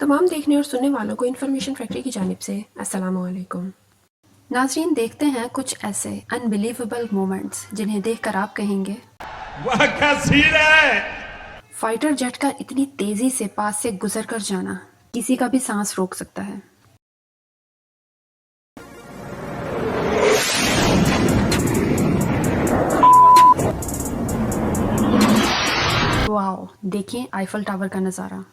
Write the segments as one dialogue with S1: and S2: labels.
S1: तमाम देखने और सुनने वालों को इन्फॉर्मेशन फैक्ट्री की जानिब से अस्सलाम वालेकुम। नाज़रीन, देखते हैं कुछ ऐसे अनबिलीवेबल मोमेंट्स जिन्हें देखकर आप कहेंगे
S2: वाह क्या सीन है।
S1: फाइटर जेट का इतनी तेजी से पास से गुजर कर जाना किसी का भी सांस रोक सकता है। वाओ, देखिए आईफल टावर का नज़ारा।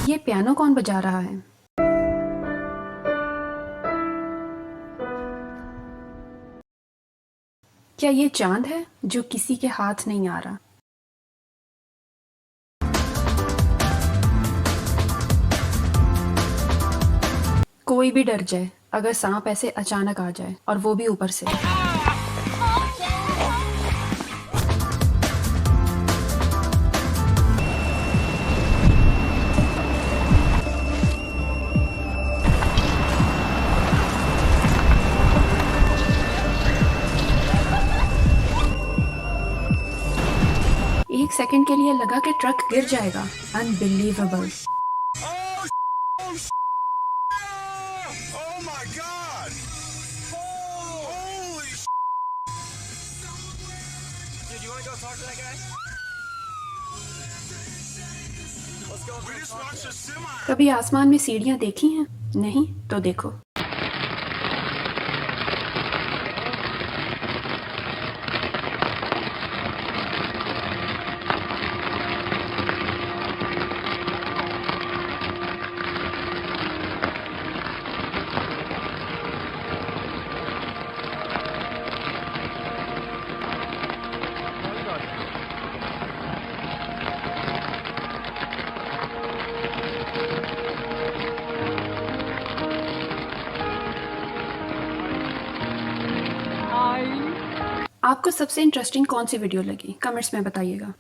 S1: ये पियानो कौन बजा रहा है? क्या ये चांद है जो किसी के हाथ नहीं आ रहा? कोई भी डर जाए अगर सांप ऐसे अचानक आ जाए, और वो भी ऊपर से। एक सेकंड के लिए लगा कि ट्रक गिर जाएगा। Unbelievable.
S2: Oh my God! Holy Dude, you want to go talk to that guy? Let's go. We just watched a semi.
S1: कभी आसमान में सीढ़ियां देखी हैं? नहीं तो देखो। आपको सबसे इंटरेस्टिंग कौन सी वीडियो लगी? कमेंट्स में बताइएगा।